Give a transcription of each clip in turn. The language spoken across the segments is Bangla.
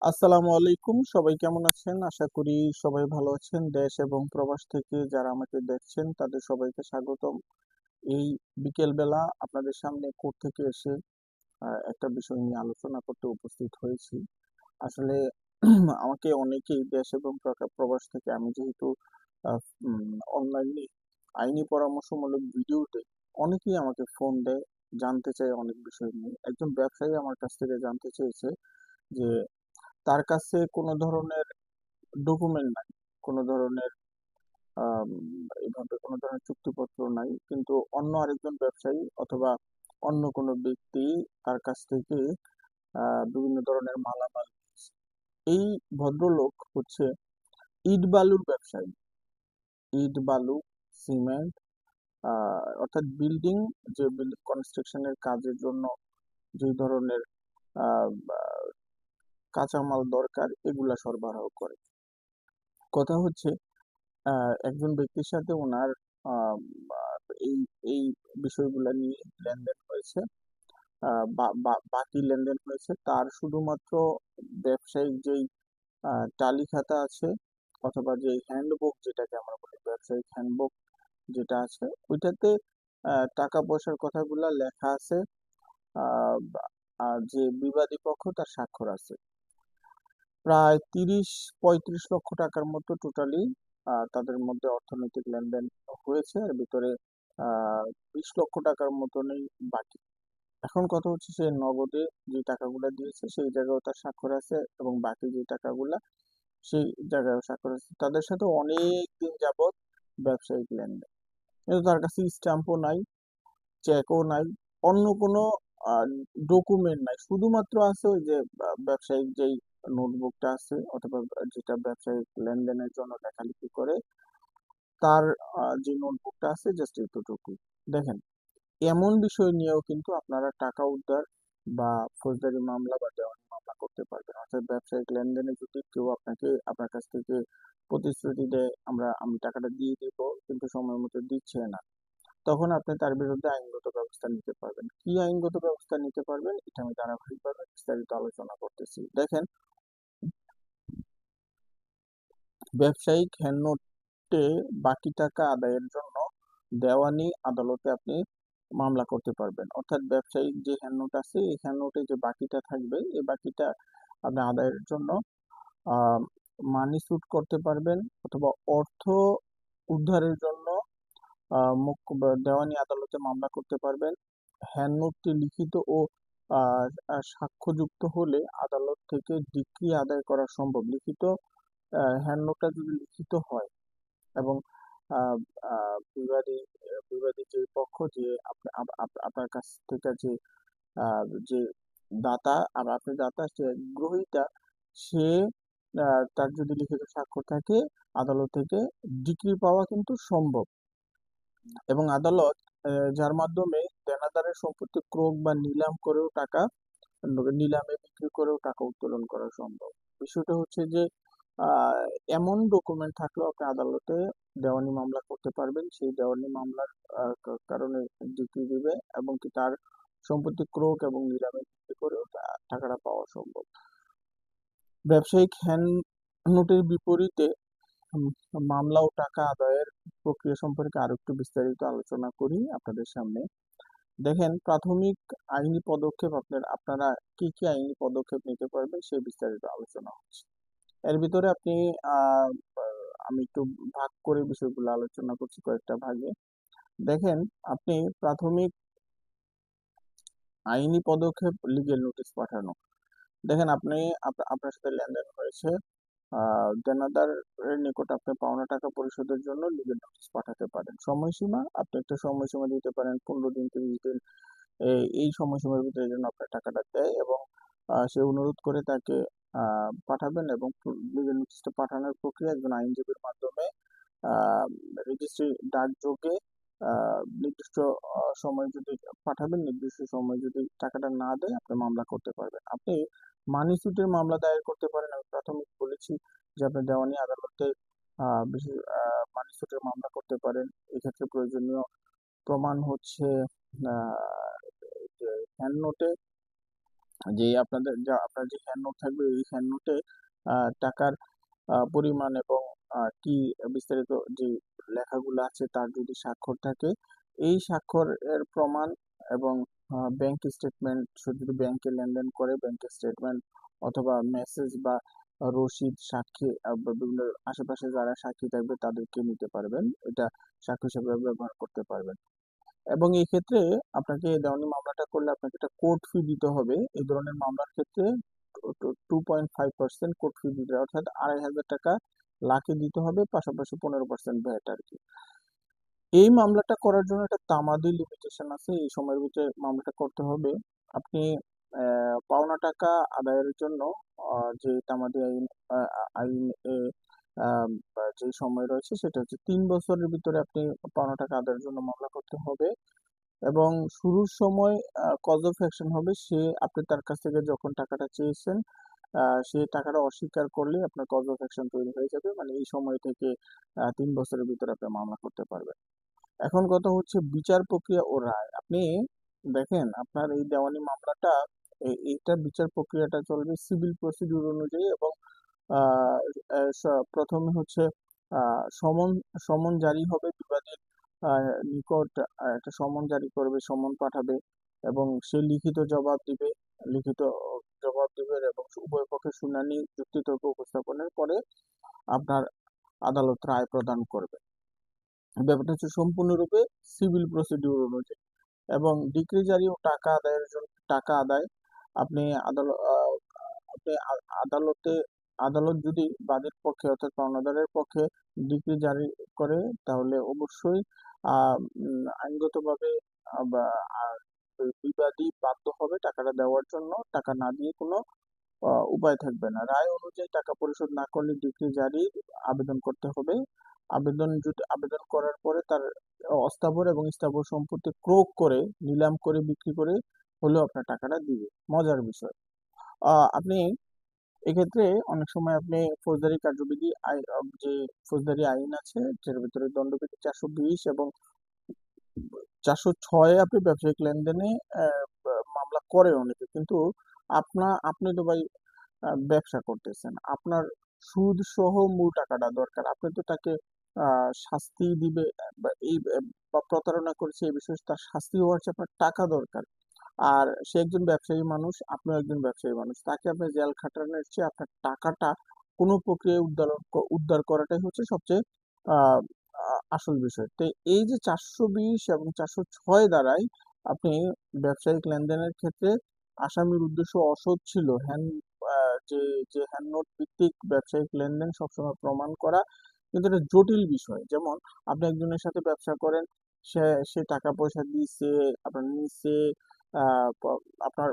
আসসালামু আলাইকুম, সবাই কেমন আছেন? আশা করি সবাই ভালো আছেন। দেশ এবং প্রবাস থেকে যারা আমাকে দেখছেন তাদের সবাইকে স্বাগতম। এই বিকেল বেলা আপনাদের সামনে কোর্ট থেকে এসে একটা বিষয় নিয়ে আলোচনা করতে উপস্থিত হয়েছি। আসলে আমাকে অনেকেই দেশ এবং প্রবাস থেকে, আমি যেহেতু অনলাইনে আইনি পরামর্শমূলক ভিডিও দেই, অনেকেই আমাকে ফোন দেয়, জানতে চায় অনেক বিষয় নিয়ে। একজন ব্যবসায়ী আমার কাছ থেকে জানতে চেয়েছে যে তার কাছে কোনো ধরনের ডকুমেন্ট নাই, কোনো ধরনের আম, এইভাবে কোনো ধরনের চুক্তিপত্র নাই, কিন্তু অন্য আরেকজন ব্যবসায়ী অথবা অন্য কোনো ব্যক্তি তার কাছ থেকে বিভিন্ন ধরনের মালামাল নিয়েছে। এই ভদ্রলোক হচ্ছে ইট বালুর ব্যবসায়ী। ইট বালু, সিমেন্ট, অর্থাৎ বিল্ডিং, যে বিল্ডিং কনস্ট্রাকশনের কাজের জন্য যে ধরনের আহ, আহ, কাঁচামাল দরকার এগুলা সরবরাহ করে। কথা হচ্ছে একজন ব্যক্তির সাথে ওনার আহ, আহ, এই এই বিষয়গুলো নিয়ে লেনদেন হয়েছে। বাকি লেনদেন হয়েছে তার শুধুমাত্র ব্যবসায়িক যেই টালি খাতা আছে, অথবা যে হ্যান্ডবুক যেটাকে আমরা বলি, ব্যবসায়িক হ্যান্ডবুক যেটা আছে, ওইটাতে টাকা পয়সার কথাগুলা লেখা আছে। আর যে বিবাদী পক্ষ তার স্বাক্ষর আছে। প্রায় 30-35 লক্ষ টাকার মতো টোটালি তাদের মধ্যে অর্থনৈতিক লেনদেন হয়েছে। এর ভিতরে 20 লক্ষ টাকার মতনই বাকি। এখন কথা হচ্ছে, সে নগদে যে টাকাগুলা দিয়েছে সেই জায়গায় তার স্বাক্ষর আছে, এবং বাকি যে টাকাগুলা সেই জায়গায় স্বাক্ষর আছে। তাদের সাথে অনেক দিন যাবত ব্যবসায়িক লেনদেন, কিন্তু তার কাছে স্ট্যাম্পও নাই, চেকও নাই, অন্য কোনো ডকুমেন্ট নাই। শুধুমাত্র আছে ওই যে ব্যবসায়িক যেই নোটবুকটা আছে, অথবা যেটা ব্যবসায়িক লেনদেনের জন্য লেখালেখি করে, তার যে নোটবুকটা আছে, জাস্ট এতটুকু। দেখেন, এমন বিষয় নিয়েও কিন্তু আপনারা টাকা উদ্ধার বা ফৌজদারি মামলা বা দেওয়ানি মামলা করতে পারবেন। অর্থাৎ ব্যবসায়িক লেনদেনে যদি কেউ আপনার কাছ থেকে প্রতিশ্রুতি দেয়, আমি টাকাটা দিয়ে দিব, কিন্তু সময় মতো দিচ্ছে না, তখন আপনি তার বিরুদ্ধে আইনগত ব্যবস্থা নিতে পারবেন। কি আইনগত ব্যবস্থা নিতে পারবেন, এটা আমি ধারাবাহিকভাবে বিস্তারিত আলোচনা করতেছি। দেখেন, ব্যবসায়িক হ্যান্ডনোটে বাকি টাকা আদায়ের জন্য দেওয়ানি আদালতে আপনি মামলা করতে পারবেন। অর্থাৎ ব্যবসায়িক যে হ্যান্ডনোট আছে, এই হ্যান্ডনোটে যে বাকিটা থাকবে, এই বাকিটা আপনি আদায়ের জন্য আহ মানি স্যুট করতে পারবেন, অথবা অর্থ উদ্ধারের জন্য দেওয়ানি আদালতে মামলা করতে পারবেন। হ্যান্ডনোটটি লিখিত ও সাক্ষ্যযুক্ত হলে আদালত থেকে ডিক্রি আদায় করা সম্ভব। লিখিত হ্যান্ডনোটটা যদি লিখিত হয়, এবং আহ, বিবাদী বিবাদী যে পক্ষ, যে আপনার কাছ থেকে যে দাতা, আর আপনি দাতা, সে গ্রহীতা, সে তার যদি লিখিত স্বাক্ষর থাকে, আদালত থেকে ডিক্রি পাওয়া কিন্তু সম্ভব। এবং আদালত যার মাধ্যমে দেনাদারের সম্পত্তি ক্রয় বা নিলাম করেও টাকা, নিলামে বিক্রি করেও টাকা উত্তোলন করা সম্ভব। বিষয়টা হচ্ছে যে আহ, এমন ডকুমেন্ট থাকলেও আপনি আদালতে দেওয়ানি মামলা করতে পারবেন। সেই দেওয়ানি মামলার কারণে ডিক্রি দিবে, এবং কি তার সম্পত্তি ক্রয় এবং নিলামে বিক্রি করেও টাকাটা পাওয়া সম্ভব। ব্যবসায়িক হ্যান্ড নোটের বিপরীতে উম, মামলা ও টাকা আদায়ের প্রক্রিয়া সম্পর্কে আরো একটু বিস্তারিত আলোচনা করি আপনাদের সামনে। দেখেন, প্রাথমিক আইনি পদক্ষেপ, আপনারা কি কি আইনি পদক্ষেপ নিতে পারবেন সেই বিস্তারিত আলোচনা হচ্ছে। এর ভিতরে আহ আমি একটু ভাগ করে বিষয়গুলো আলোচনা করছি কয়েকটা ভাগে। দেখেন, আপনি প্রাথমিক আইনি পদক্ষেপ, লিগেল নোটিশ পাঠানো। দেখেন, আপনার সাথে লেনদেন হয়েছে, দেনাদারের নিকট আপনি পাওনা টাকা পরিশোধের জন্য লিগেল নোটিশ পাঠাতে পারেন। সময়সীমা, আপনি একটা সময়সীমা দিতে পারেন, 15 দিন, 30 দিন। এই সময়সীমার ভিতরে যেন আপনার টাকাটা দেয়, এবং সে অনুরোধ করে তাকে পাঠাবেন। এবং লিগেল নোটিশটা পাঠানোর প্রক্রিয়া একজন আইনজীবীর মাধ্যমে রেজিস্ট্রি ডাকযোগে নির্দিষ্ট সময় যদি পাঠাবেন, নির্দিষ্ট সময় যদি টাকাটা না দেয়, আপনি মামলা করতে পারবেন। আপনি মানি সুটের মামলা দায়ের করতে পারেন। আমি প্রাথমিক বলেছি যে আপনি দেওয়ানি আদালতে বিশেষ মানি সুটের মামলা করতে পারেন। এক্ষেত্রে প্রয়োজনীয় প্রমাণ হচ্ছে হ্যান্ড নোটে যে আপনাদের যা আপনার যে হ্যান্ড নোট থাকবে, এই হ্যান্ড নোটে টাকার পরিমাণ এবং কি বিস্তারিত যে লেখাগুলো আছে তার যদি স্বাক্ষর থাকে, এই স্বাক্ষরের প্রমাণ এবং ব্যাংক স্টেটমেন্ট, যদি ব্যাংকে লেনদেন করে ব্যাংকের স্টেটমেন্ট অথবা মেসেজ বা রসিদ, সাক্ষী বা বিভিন্ন আশেপাশে যারা সাক্ষী থাকবে তাদেরকে নিতে পারবেন, এটা সাক্ষ্য হিসেবে ব্যবহার করতে পারবেন। এবং এই ক্ষেত্রে আপনাকে দেওয়ানি মামলাটা করলে আপনাকে একটা কোর্ট ফি দিতে হবে। এই ধরনের মামলার ক্ষেত্রে 2.5% কোর্ট ফি দিতে হবে, অর্থাৎ 2,500 টাকা লাখে দিতে হবে, পাশাপাশি 15% ভ্যাট আর কি। এই মামলাটা করার জন্য একটা তামাদি লিমিটেশন আছে, এই সময়ের ভিতরে মামলাটা করতে হবে। আপনি পাওনা টাকা আদায়ের জন্য যে তামাদি আইন আইন এ যে সময় রয়েছে সেটা হচ্ছে 3 বছরের ভিতরে আপনি পাওনা টাকা আদায়ের জন্য মামলা করতে হবে। এবং শুরুর সময় কজ অফ অ্যাকশন হবে, সে আপনি তার কাছ থেকে যখন টাকাটা চেয়েছেন সে টাকাটা অস্বীকার করলে আপনার কজ অফ অ্যাকশন তৈরি হয়ে যাবে, মানে এই সময় থেকে 3 বছরের ভিতরে আপনি মামলা করতে পারবেন। এখন কথা হচ্ছে বিচার প্রক্রিয়া ও রায়। আপনি দেখেন আপনার এই দেওয়ানি মামলাটা, এইটা বিচার প্রক্রিয়াটা চলবে সিভিল প্রসিডিউর অনুযায়ী, এবং আহ, প্রথমে হচ্ছে সমন সমন জারি হবে বিবাদীর নিকট, একটা সমন জারি করবে, সমন পাঠাবে এবং সে লিখিত জবাব দিবে, লিখিত জবাব দিবে এবং উভয় পক্ষের শুনানি যুক্তিতর্ক উপস্থাপনের পরে আপনার আদালত রায় প্রদান করবে। ব্যাপারটা হচ্ছে সম্পূর্ণরূপে সিভিল প্রসিডিউর অনুযায়ী। এবং ডিক্রি জারি ও টাকা আদায়ের জন্য, টাকা আদায়, আপনি আদালত আপনি আদালতে, আদালত যদি বাদীর পক্ষে অর্থাৎ পাওনাদারের পক্ষে ডিক্রি জারি করে তাহলে অবশ্যই আইনগতভাবে বা বিবাদী বাধ্য হবে টাকাটা দেওয়ার জন্য। টাকা না দিয়ে কোনো উপায় থাকবে না। রায় অনুযায়ী টাকা পরিশোধ না করলে ডিক্রি জারির আবেদন করতে হবে। আবেদন করার পরে তার অস্থাবর এবং স্থাবর সম্পত্তি ক্রয় করে, নিলাম করে, বিক্রি করে হলেও আপনার টাকাটা দিবে। মজার বিষয়, আপনি এক্ষেত্রে অনেক সময় আপনি ফৌজদারি কার্যবিধি যে ফৌজদারি আইন আছে যেটার ভিতরে দণ্ডবিধি 420 এবং 406 আপনি ব্যবসায়িক লেনদেনে মামলা করে অনেকে, কিন্তু আপনি তো ভাই ব্যবসা করতেছেন, আপনার সুদ সহ মূল টাকাটা দরকার। আপনি তো তাকে শাস্তি দিবে বা বা প্রতারণা করেছে এই বিষয়ে তার শাস্তি হওয়ার চেয়ে আপনার টাকা দরকার। আর সে একজন ব্যবসায়ী মানুষ, আপনিও একজন ব্যবসায়ী মানুষ, তাকে আপনি জেল খাটানোর চেয়ে আপনার টাকাটা কোনো প্রক্রিয়ায় উদ্ধার করাটাই হচ্ছে সবচেয়ে আহ আসল বিষয়। তো এই যে 420 এবং 406 দ্বারাই আপনি ব্যবসায়িক লেনদেনের ক্ষেত্রে আসামির উদ্দেশ্য অসৎ ছিল, যে যে হ্যান্ড নোট ভিত্তিক ব্যবসায়িক লেনদেন সবসময় প্রমাণ করা কিন্তু এটা জটিল বিষয়। যেমন আপনি একজনের সাথে ব্যবসা করেন, সে সে টাকা পয়সা দিছে, আপনার নিছে, আপনার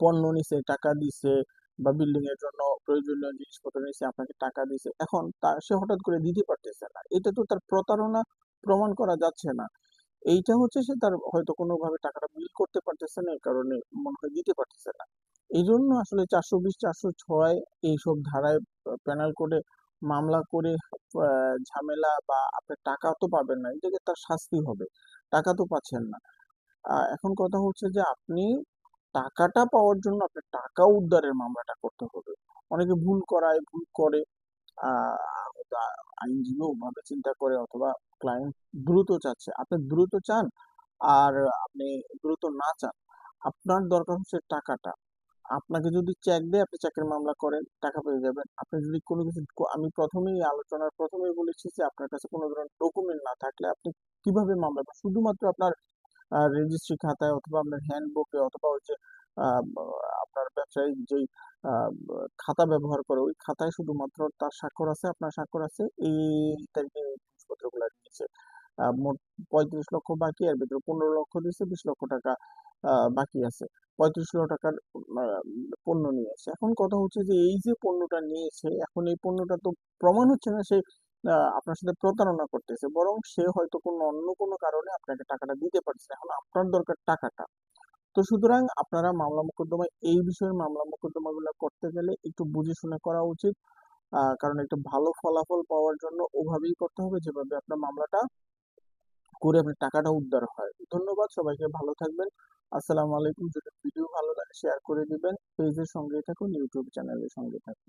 পণ্য নিছে, টাকা দিছে, বা বিল্ডিং এর জন্য প্রয়োজনীয় জিনিসপত্র নিছে, আপনাকে টাকা দিছে, এখন সে হঠাৎ করে দিতে পারতেছে না, এটা তো তার প্রতারণা প্রমাণ করা যাচ্ছে না। এইটা হচ্ছে সে তার হয়তো কোনোভাবে টাকাটা বিল করতে পারতেছে না, এই কারণে মনে হয় দিতে পারতেছে না। এই জন্য আসলে 420, 406 এইসব ধারায় পেনাল কোডে মামলা করে ঝামেলা, বা আপনার টাকা তো পাবেন না, এই জায়গায় তার শাস্তি হবে, টাকা তো পাচ্ছেন না। এখন কথা হচ্ছে যে আপনি টাকাটা পাওয়ার জন্য আপনার টাকা উদ্ধারের মামলাটা করতে হবে। অনেকে ভুল করে, হয়তো আইনজীবী ভাবে চিন্তা করে, অথবা ক্লায়েন্ট দ্রুত চাচ্ছে, আপনি দ্রুত চান আর আপনি দ্রুত না চান, আপনার দরকার হচ্ছে টাকাটা। আপনাকে যদি চেক দেয় আপনি চেকের মামলা করেন, টাকা পেয়ে যাবেন। আপনি যদি কোনো কিছু আমি প্রথমেই আলোচনার প্রথমেই বলেছি যে আপনার কাছে কোনো ধরনের ডকুমেন্ট না থাকলে আপনি কিভাবে মামলা করবেন? শুধুমাত্র আপনার রেজিস্ট্রি খাতায় অথবা আপনার হ্যান্ডবুকে অথবা ওই যে আপনার ব্যবসায়িক যেই আহ, খাতা ব্যবহার করে ওই খাতায় শুধুমাত্র তার স্বাক্ষর আছে, আপনার স্বাক্ষর আছে, এই তারিখে এই জিনিসপত্রগুলো নিয়েছে, মোট 35 লক্ষ বাকি, এর ভিতরে 15 লক্ষ দিয়েছে, 20 লক্ষ টাকা বাকি আছে, 35 লক্ষ টাকার আহ, পণ্য নিয়েছে। এখন কথা হচ্ছে যে এই যে পণ্যটা নিয়েছে, এখন এই পণ্যটা তো প্রমাণ হচ্ছে না সে আপনার সাথে প্রতারণা করতেছে, বরং সে হয়তো কোনো অন্য কোনো কারণে আপনাকে টাকাটা দিতে পারছে না। এখন আপনার দরকার টাকাটা। তো সুতরাং আপনারা মামলা মোকদ্দমা, এই বিষয়ের মামলা মোকদ্দমা গুলো করতে গেলে একটু বুঝে শুনে করা উচিত। কারণ একটা ভালো ফলাফল পাওয়ার জন্য ওভাবেই করতে হবে যেভাবে আপনার মামলাটা করে আপনার টাকাটা উদ্ধার হয়। ধন্যবাদ, সবাইকে ভালো থাকবেন। আসসালামু আলাইকুম। যদি ভিডিও ভালো লাগে শেয়ার করে দিবেন, পেজের সঙ্গে থাকুন, ইউটিউব চ্যানেলের সঙ্গে থাকুন।